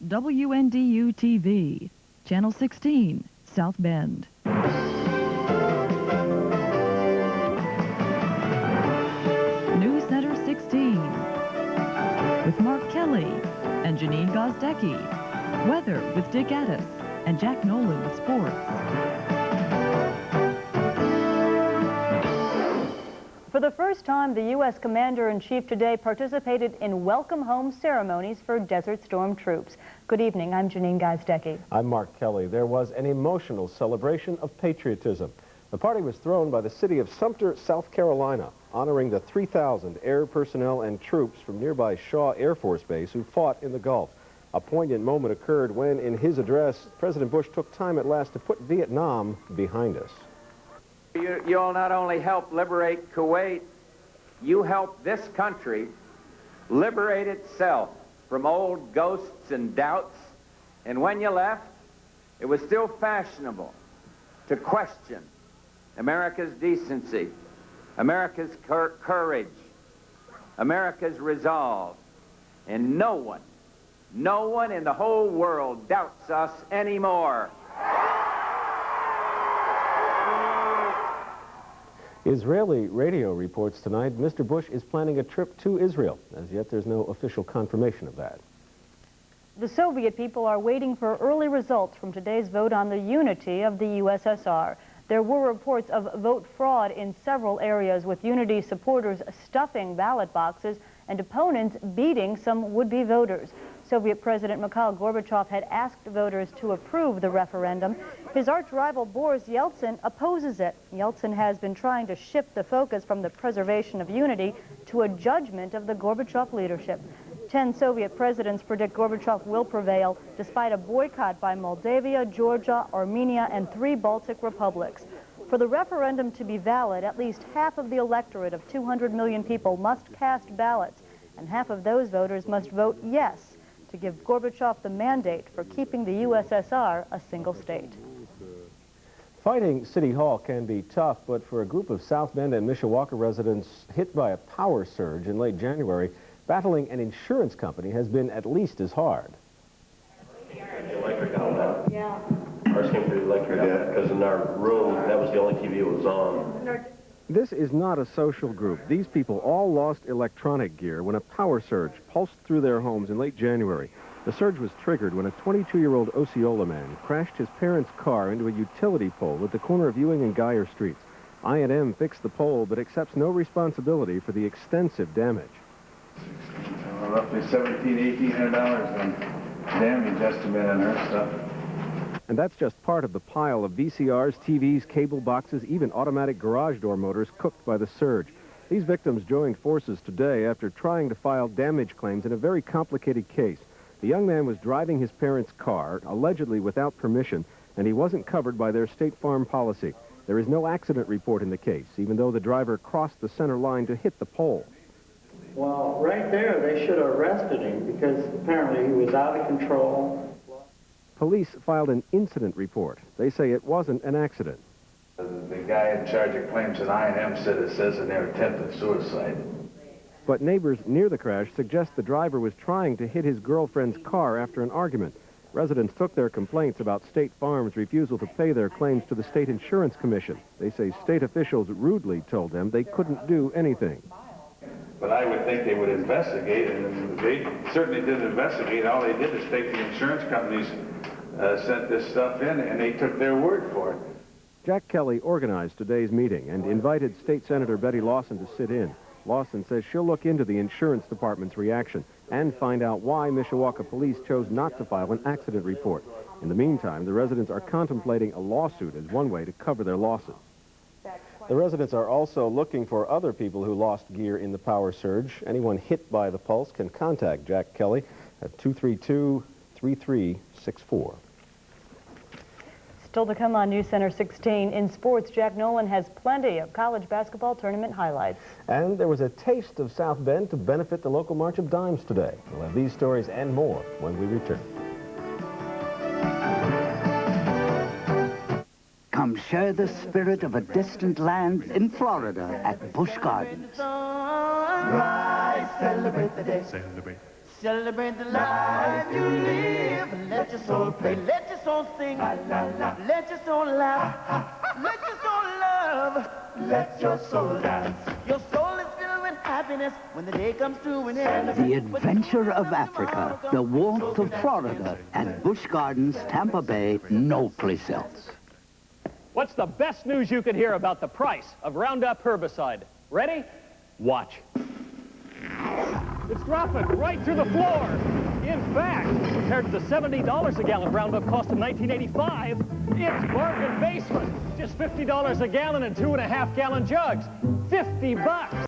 WNDU TV, Channel 16, South Bend. NewsCenter 16 with Mark Kelly and Janine Gozdecki. Weather with Dick Addis and Jack Nolan with sports. For the first time, the U.S. Commander-in-Chief today participated in welcome home ceremonies for Desert Storm troops. Good evening, I'm Janine Gozdecki. I'm Mark Kelly. There was an emotional celebration of patriotism. The party was thrown by the city of Sumter, South Carolina, honoring the 3,000 air personnel and troops from nearby Shaw Air Force Base who fought in the Gulf. A poignant moment occurred when, in his address, President Bush took time at last to put Vietnam behind us. You all not only helped liberate Kuwait, you helped this country liberate itself from old ghosts and doubts. And when you left, it was still fashionable to question America's decency, America's courage, America's resolve. And no one in the whole world doubts us anymore. Israeli radio reports tonight Mr. Bush is planning a trip to Israel. As yet, there's no official confirmation of that. The Soviet people are waiting for early results from today's vote on the unity of the USSR. There were reports of vote fraud in several areas, with unity supporters stuffing ballot boxes and opponents beating some would-be voters. Soviet President Mikhail Gorbachev had asked voters to approve the referendum. His arch-rival Boris Yeltsin opposes it. Yeltsin has been trying to shift the focus from the preservation of unity to a judgment of the Gorbachev leadership. 10 Soviet presidents predict Gorbachev will prevail, despite a boycott by Moldavia, Georgia, Armenia, and 3 Baltic republics. For the referendum to be valid, at least half of the electorate of 200 million people must cast ballots, and half of those voters must vote yes to give Gorbachev the mandate for keeping the USSR a single state. Fighting City Hall can be tough, but for a group of South Bend and Mishawaka residents hit by a power surge in late January, battling an insurance company has been at least as hard. Yeah. Ours came through the electric outlet because in our room, that was the only TV that was on. This is not a social group. These people all lost electronic gear when a power surge pulsed through their homes in late January. The surge was triggered when a 22-year-old Osceola man crashed his parents' car into a utility pole at the corner of Ewing and Geyer Streets. I&M fixed the pole but accepts no responsibility for the extensive damage. Roughly $1,800 in damage estimate on her stuff. And that's just part of the pile of VCRs, TVs, cable boxes, even automatic garage door motors cooked by the surge. These victims joined forces today after trying to file damage claims in a very complicated case. The young man was driving his parents' car, allegedly without permission, and he wasn't covered by their State Farm policy. There is no accident report in the case, even though the driver crossed the center line to hit the pole. Well, right there, they should have arrested him because apparently he was out of control. Police filed an incident report. They say it wasn't an accident. The guy in charge of claims at I&M said it says in there attempted suicide. But neighbors near the crash suggest the driver was trying to hit his girlfriend's car after an argument. Residents took their complaints about State Farm's refusal to pay their claims to the State Insurance Commission. They say state officials rudely told them they couldn't do anything. But I would think they would investigate, and they certainly did investigate. All they did is take the insurance companies, sent this stuff in, and they took their word for it. Jack Kelly organized today's meeting and invited State Senator Betty Lawson to sit in. Lawson says she'll look into the insurance department's reaction and find out why Mishawaka police chose not to file an accident report. In the meantime, the residents are contemplating a lawsuit as one way to cover their losses. The residents are also looking for other people who lost gear in the power surge. Anyone hit by the pulse can contact Jack Kelly at 232-3364. Still to come on NewsCenter 16. In sports, Jack Nolan has plenty of college basketball tournament highlights. And there was a taste of South Bend to benefit the local March of Dimes today. We'll have these stories and more when we return. Come share the spirit of a distant land in Florida at Busch Gardens. Rise, celebrate the day. Celebrate the life you live. soul play, let your soul sing, let your soul laugh, let your soul love, let your soul dance. Your soul is filled with happiness when the day comes to an end. The adventure of Africa, the warmth of Florida, at Busch Gardens, Tampa Bay, no place else. What's the best news you could hear about the price of Roundup herbicide? Ready? Watch. It's dropping right to the floor. In fact, compared to the $70 a gallon Roundup cost in 1985, it's bargain basement. Just $50 a gallon in 2.5-gallon jugs. $50.